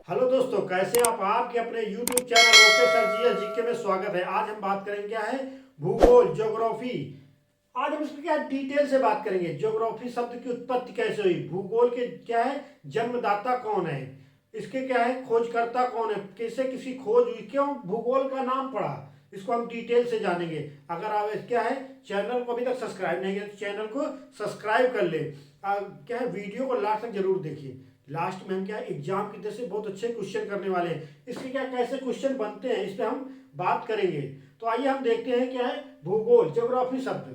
Hello दोस्तों, कैसे आप? आपके अपने YouTube channel okay sir GS GK में स्वागत है। आज हम बात करेंगे क्या है, भूगोल, ज्योग्राफी। आज हम इसमें क्या डिटेल से बात करेंगे। ज्योग्राफी शब्द की उत्पत्ति कैसे हुई, भूगोल के क्या है, जन्मदाता कौन है, इसके क्या है, खोजकर्ता कौन है, कैसे किसी खोज हुई, क्यों भूगोल का नाम पड़ा, इसको हम डिटेल से जानेंगे। अगर आप क्या है चैनल को अभी तक सब्सक्राइब नहीं किया तो चैनल को सब्सक्राइब कर ले। क्या है, वीडियो को लास्ट तक जरूर देखिए। लास्ट में हम क्या एग्जाम की तरफ से बहुत अच्छे क्वेश्चन करने वाले हैं। इसके क्या कैसे क्वेश्चन बनते हैं इस पे हम बात करेंगे। तो आइए हम देखते हैं क्या है भूगोल, ज्योग्राफी शब्द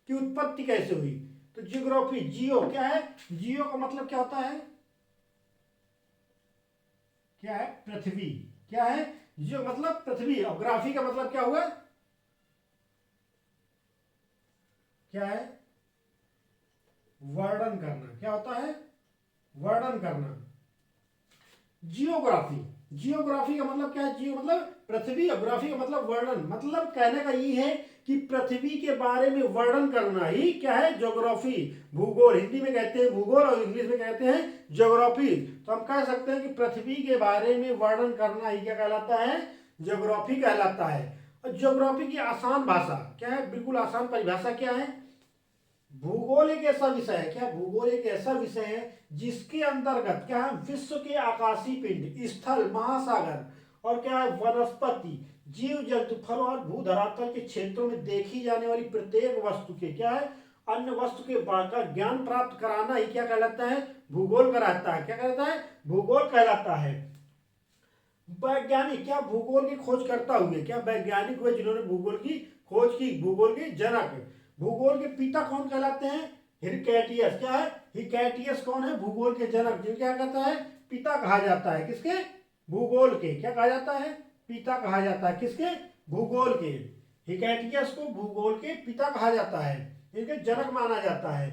की उत्पत्ति कैसे हुई। तो ज्योग्राफी, जियो क्या है, जियो का मतलब क्या होता है, क्या है, पृथ्वी। क्या है, जियो मतलब पृथ्वी, और ग्राफी का मतलब क्या हुआ, क्या है, वर्णन करना। क्या होता है, वर्णन करना। जियोग्राफी, जियोग्राफी का मतलब क्या है, जियो मतलब पृथ्वी, और ग्राफी का मतलब वर्णन। मतलब कहने का ये है कि पृथ्वी के बारे में वर्णन करना ही क्या है, ज्योग्राफी। भूगोल हिंदी में कहते हैं भूगोल, और इंग्लिश में कहते हैं ज्योग्राफी। तो हम कह सकते हैं कि पृथ्वी के बारे में वर्णन करना ही क्या कहलाता है, ज्योग्राफी कहलाता है। और ज्योग्राफी की आसान भाषा क्या है, बिल्कुल आसान परिभाषा क्या है, भूगोल एक ऐसा विषय है, क्या भूगोल एक ऐसा विषय है जिसके अंतर्गत क्या है, विश्व के आकाशीय पिंड, स्थल, महासागर और क्या है, वनस्पति, जीव जंतु, फल और भूधरातल के क्षेत्रों में देखी जाने वाली प्रत्येक वस्तु के क्या है, अन्य वस्तु के का ज्ञान प्राप्त कराना ही क्या कहलाता है, भूगोल कहलाता है। क्या कहलाता है, भूगोल कहलाता है। वैज्ञानिक क्या भूगोल की खोज करता हुए, क्या वैज्ञानिक हुए जिन्होंने भूगोल की खोज की, भूगोल के जनक। भूगोल के पिता कौन कहलाते हैं, हिरकैटियस। क्या है, हिरकैटियस कौन है, भूगोल के जनक, जिन क्या कहता है, पिता कहा जाता है। किसके, भूगोल के, क्या कहा जाता है, पिता कहा जाता है। किसके, भूगोल के। हिरकैटियस को भूगोल के पिता कहा जाता है, इनके जनक माना जाता है।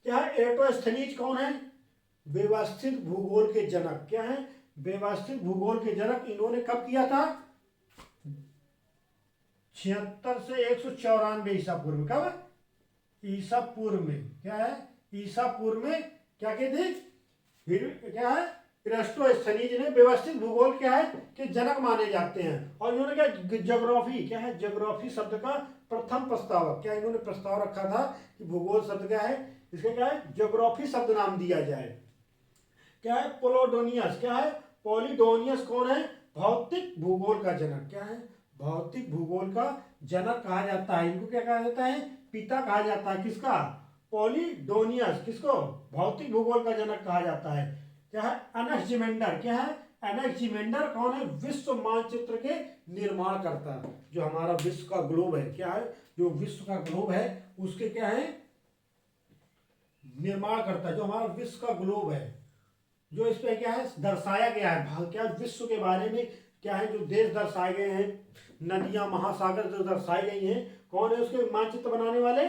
क्या है, एरोस्थेनीज कौन है, व्यवस्थित भूगोल के जनक। क्या है, व्यवस्थित भूगोल के जनक। इन्होंने कब किया था, 76 से 194 ईसा पूर्व। कब, ईसा पूर्व में। क्या है, ईसा पूर्व में क्या कहते थे, फिर क्या है, इरास्टोस्थनीज ने व्यवस्थित भूगोल क्या है कि जनक माने जाते हैं। और इन्होंने क्या, ज्योग्राफी क्या है, ज्योग्राफी शब्द का प्रथम प्रस्तावक। क्या इन्होंने प्रस्ताव रखा था कि भूगोल शब्द क्या है, इसका क्या है, ज्योग्राफी शब्द नाम दिया जाए। क्या है, पोलोडोनियस। क्या है, पॉलिडोनियस कौन है, भौतिक भूगोल का जनक। क्या है, भौतिक भूगोल का जनक कहा जाता है। इनको क्या कहा जाता है, पिता कहा जाता है। किसका, पॉलिडोनियस, किसको, भौतिक भूगोल का जनक कहा जाता है। क्या है, अनक्सिमेंडर। क्या है, अनक्सिमेंडर कौन है, विश्व मानचित्र के निर्माण करता, जो हमारा विश्व का ग्लोब है। क्या है, जो विश्व का ग्लोब है उसके क्या है, निर्माण करता, जो हमारा विश्व का ग्लोब है, जो इस पे क्या है दर्शाया गया है, क्या विश्व के बारे में क्या है, जो देश दर्शाए गए हैं, नदियां, महासागर जो दर्शाई गई हैं, कौन है उसके मानचित्र बनाने वाले,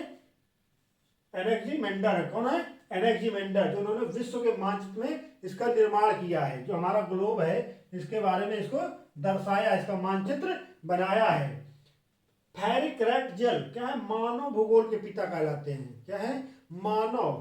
एनेक्सीमेंडर है। कौन है, एनेक्सीमेंडर, जो उन्होंने विश्व के मानचित्र में इसका निर्माण किया है, जो हमारा ग्लोब है इसके बारे में इसको दर्शाया, इसका मानचित्र बनाया है। फेरिक रेट जेल क्या है, मानव भूगोल के पिता कहलाते हैं। क्या है, मानव,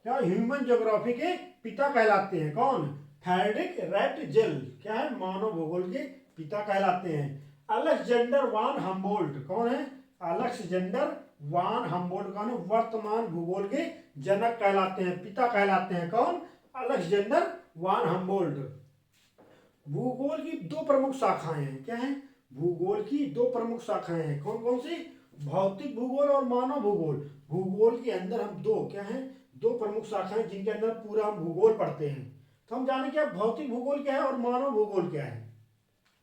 क्या ह्यूमन ज्योग्राफी के पिता कहलाते हैं। कौन, फेरिक रेट जेल क्या है, मानव भूगोल के पिता कहलाते हैं। अलेक्जेंडर वान हम्बोल्ट कौन है, अलेक्जेंडर वान हम्बोल्ट कौन है, वर्तमान भूगोल के जनक कहलाते हैं, पिता कहलाते हैं। कौन, अलेक्जेंडर वान हम्बोल्ट। भूगोल की दो प्रमुख शाखाएं हैं। क्या है, भूगोल की दो प्रमुख शाखाएं हैं, कौन कौन सी, भौतिक भूगोल और मानव भूगोल। भूगोल के अंदर हम दो क्या है, दो प्रमुख शाखाएं जिनके अंदर पूरा हम भूगोल पढ़ते हैं। तो हम जाने क्या भौतिक भूगोल क्या है और मानव भूगोल क्या है।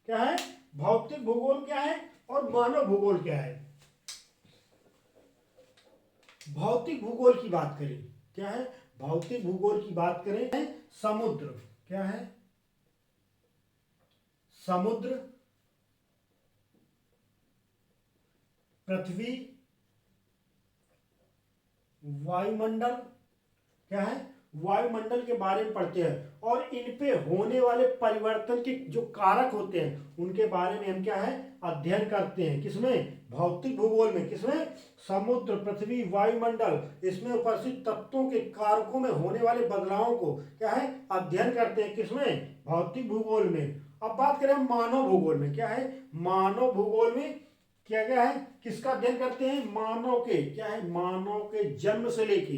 क्या है, भौतिक भूगोल क्या है और मानव भूगोल क्या है। भौतिक भूगोल की बात करें, क्या है, भौतिक भूगोल की बात करें, समुद्र। क्या है, समुद्र, पृथ्वी, वायुमंडल, क्या है, वायुमंडल के बारे में पढ़ते हैं और इन पे होने वाले परिवर्तन के जो कारक होते हैं उनके बारे में हम क्या है अध्ययन करते हैं। किसमें? भौतिक भूगोल में। किसमें? समुद्र, पृथ्वी, वायुमंडल, इसमें उपस्थित तत्वों के कारकों में होने वाले बदलावों को क्या है अध्ययन करते हैं। किसमें? भौतिक भूगोल में। अब बात करें मानव भूगोल में। क्या है? मानव भूगोल में क्या क्या है किसका अध्ययन करते हैं? मानव के। क्या है? मानव के जन्म से लेके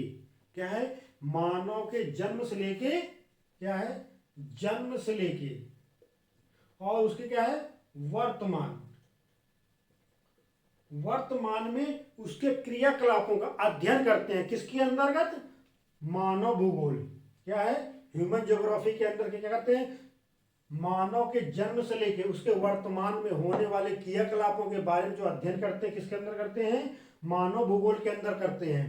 क्या है मानव के जन्म से लेके क्या है जन्म से लेके और उसके क्या है वर्तमान वर्तमान में उसके क्रियाकलापों का अध्ययन करते हैं। किसके अंतर्गत? मानव भूगोल। क्या है? ह्यूमन ज्योग्राफी के अंदर क्या करते हैं? मानव के जन्म से लेके उसके वर्तमान में होने वाले क्रियाकलापों के बारे में जो अध्ययन करते हैं किसके अंदर करते हैं? मानव भूगोल के अंदर करते हैं।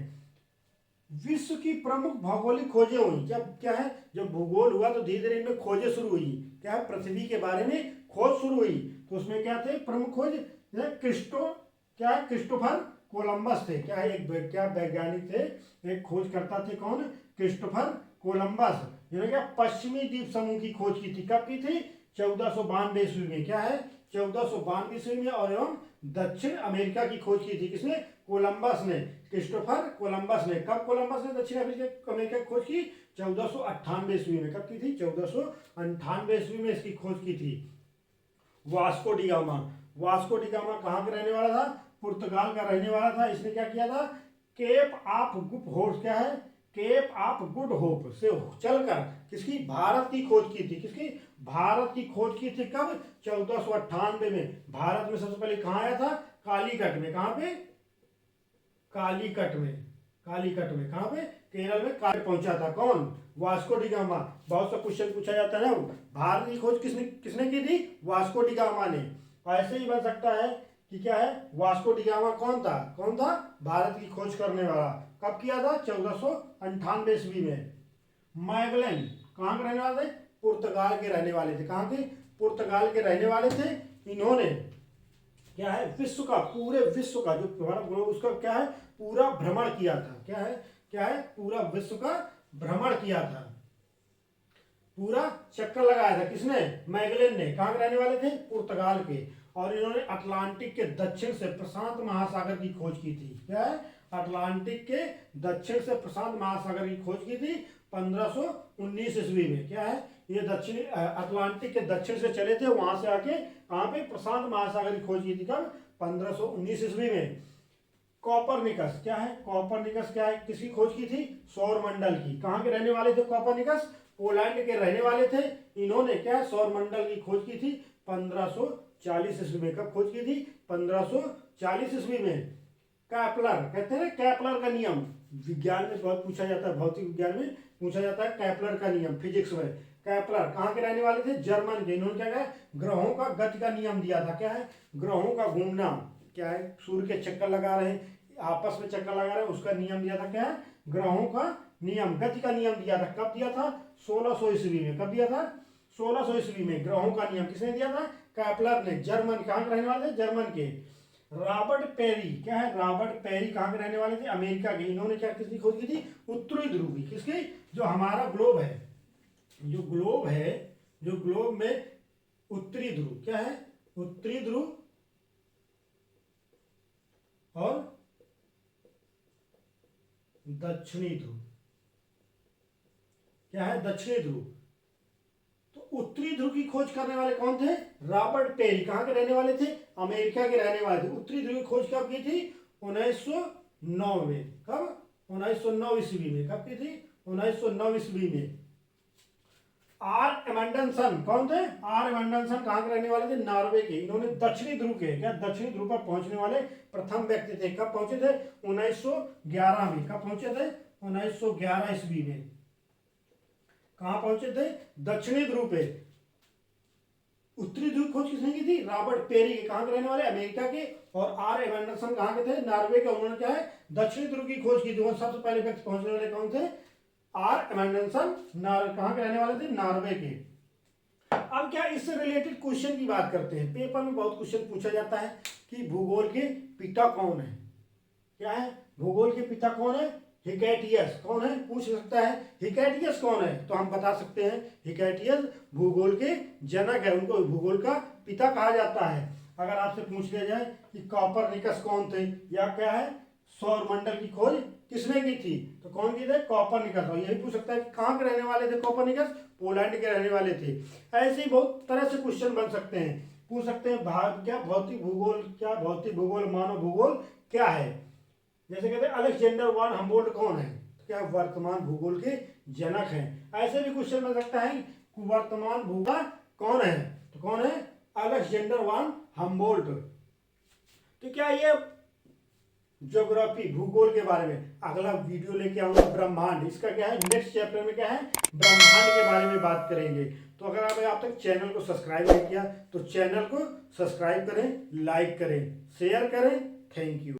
विश्व की प्रमुख भौगोलिक खोजें हुई। जब क्या है जब भूगोल हुआ तो धीरे धीरे इनमें खोजें शुरू हुई। क्या है? पृथ्वी के बारे में खोज शुरू हुई। तो उसमें क्या थे प्रमुख खोज? क्रिस्टोफर कोलंबस थे। क्या है? एक क्या वैज्ञानिक थे, एक खोजकर्ता थे। कौन? क्रिस्टोफर कोलंबस, जिन्होंने क्या पश्चिमी द्वीप समूह की खोज की थी। कब की थी? 1492 ईस्वी में। क्या है? 1492 ईस्वी में। और एवं दक्षिण अमेरिका की खोज की थी। किसने? कोलंबस ने, क्रिस्टोफर कोलंबस ने। कब कोलंबस ने दक्षिण अमेरिका की खोज की? 1498 ईस्वी में। कब की थी? 1498 ईस्वी में इसकी खोज की थी। Vasco D gamma. Vasco D gamma कहाँ का रहने वाला था? पुर्तगाल का रहने वाला था। इसने क्या किया था? Cape of Good Hope. क्या है? केप ऑफ गुड होप से चलकर किसकी? भारत की खोज की थी। किसकी? भारत की खोज की थी। कब? 1498 में। भारत में सबसे पहले कहाँ आया था? कालीकट में। कहाँ पे? कालीकट में। कालीकट में कहाँ पे? केरल में कालीकट पहुंचा था। कौन? Vasco D gamma. बहुत सा क्वेश्चन पूछा जाता है ना, भारत की खोज किसने किसने की थी? वास्को डी गामा ने। ऐसे ही बन सकता है कि क्या है वास्को डी गामा कौन था? कौन था? भारत की खोज करने वाला। कब किया था? 1498 ईस्वी में। मैगलन कहाँ के रहने वाले थे? पुर्तगाल के रहने वाले थे। कहाँ के? पुर्तगाल के रहने वाले थे। इन्होंने क्या है विश्व का, पूरे विश्व का जो हमारा ग्लोब उसका क्या है पूरा भ्रमण किया था। क्या है पूरा विश्व का भ्रमण किया था, पूरा चक्कर लगाया था। किसने? मैगलन ने। कहाँ के रहने वाले थे? पुर्तगाल के। और इन्होंने अटलांटिक के दक्षिण से प्रशांत महासागर की खोज की थी। क्या है? अटलांटिक के दक्षिण से प्रशांत महासागर की खोज की थी 1519 ईस्वी में। क्या है? ये दक्षिणी अटलांटिक के दक्षिण से चले थे, वहां से आके कहाँ पे प्रशांत महासागर की खोज की थी। कब? 1519 ईस्वी में। कॉपरनिकस। क्या है? कॉपरनिकस क्या है किसकी खोज की थी? सौर मंडल की। कहाँ के रहने वाले थे कॉपरनिकस? पोलैंड के रहने वाले थे। इन्होंने क्या सौर मंडल की खोज की थी 1540 ईस्वी में। कब खोज की थी? 1540 ईस्वी में। कैपलर कहते हैं ना, कैपलर का नियम विज्ञान में बहुत पूछा जाता है, भौतिक विज्ञान में पूछा जाता है कैपलर का नियम, फिजिक्स में। कैपलर कहाँ के रहने वाले थे? जर्मन के। इन्होंने क्या कहा? ग्रहों का गति का नियम दिया था। क्या है? ग्रहों का घूमना। क्या है? सूर्य के चक्कर लगा रहे हैं, आपस में चक्कर लगा रहे हैं, उसका नियम दिया था। क्या है? ग्रहों का नियम, गति का नियम दिया था। कब दिया था? 1600 ईस्वी में। कब दिया था? 1600 ईस्वी में ग्रहों का नियम किसने दिया था? कैपलर ने। जर्मन। कहाँ के रहने वाले थे? जर्मन के। Robert Peary. क्या है? रॉबर्ट पेरी कहाँ के रहने वाले थे? अमेरिका के। इन्होंने क्या किसकी खोज की थी? उत्तरी ध्रुव की। किसकी? जो हमारा ग्लोब है, जो ग्लोब है, जो ग्लोब में उत्तरी ध्रुव। क्या है? उत्तरी ध्रुव और दक्षिणी ध्रुव। क्या है? दक्षिणी ध्रुव। तो उत्तरी ध्रुव की खोज करने वाले कौन थे? Robert Peary. कहाँ के रहने वाले थे? अमेरिका के रहने वाले थे। उत्तरी ध्रुव की खोज कब की थी? 1909 में। कब? 1909 ईस्वी में। कब की थी? 1909 ईस्वी में। आर एमंडनसन कौन थे? आर एमंडनसन कहाँ के रहने वाले थे? नॉर्वे के। इन्होंने दक्षिणी ध्रुव के, क्या दक्षिणी ध्रुव पर पहुंचने वाले प्रथम व्यक्ति थे। कब पहुंचे थे? 1911 में। कब पहुंचे थे? 1911 ईस्वी में। कहां पहुंचे थे? दक्षिणी ध्रुव पे। उत्तरी ध्रुव खोज किसने की थी? रॉबर्ट पेरी के। कहां के रहने वाले? अमेरिका के। और आर एमंडरसन कहां के थे? नॉर्वे के। उन्होंने क्या है दक्षिणी ध्रुव की खोज की थी। सबसे पहले व्यक्ति पहुंचने वाले कौन थे? आर एमंडरसन। कहां के रहने वाले थे? नॉर्वे के। अब क्या इससे रिलेटेड क्वेश्चन की बात करते हैं। पेपर में बहुत क्वेश्चन पूछा जाता है कि भूगोल के पिता कौन है। क्या है? भूगोल के पिता कौन है? हिकैटियस कौन है, पूछ सकता है हिकैटियस कौन है, तो हम बता सकते हैं हिकैटियस भूगोल के जनक है, उनको भूगोल का पिता कहा जाता है। अगर आपसे पूछ लिया जाए कि कॉपरनिकस कौन थे या क्या है, सौर मंडल की खोज किसने की थी, तो कौन की थे, कॉपरनिकस। और यही पूछ सकता है कि कहाँ के रहने वाले थे कॉपरनिकस, पोलैंड के रहने वाले थे। ऐसे ही बहुत तरह से क्वेश्चन बन सकते हैं, पूछ सकते हैं भाग क्या भौतिक भूगोल, क्या भौतिक भूगोल मानव भूगोल क्या है। जैसे कहते हैं अलेक्जेंडर वन हम्बोल्ट कौन है, तो क्या वर्तमान भूगोल के जनक हैं। ऐसे भी क्वेश्चन बन सकता है कि वर्तमान भूगोल कौन है, तो कौन है, अलेक्जेंडर वन हम्बोल्ट। तो क्या ये ज्योग्राफी भूगोल के बारे में, अगला वीडियो लेके आऊंगा ब्रह्मांड, इसका क्या है नेक्स्ट चैप्टर में क्या है, ब्रह्मांड के बारे में बात करेंगे। तो अगर आपने आप तक चैनल को सब्सक्राइब नहीं किया तो चैनल को सब्सक्राइब करें, लाइक करें, शेयर करें। Thank you.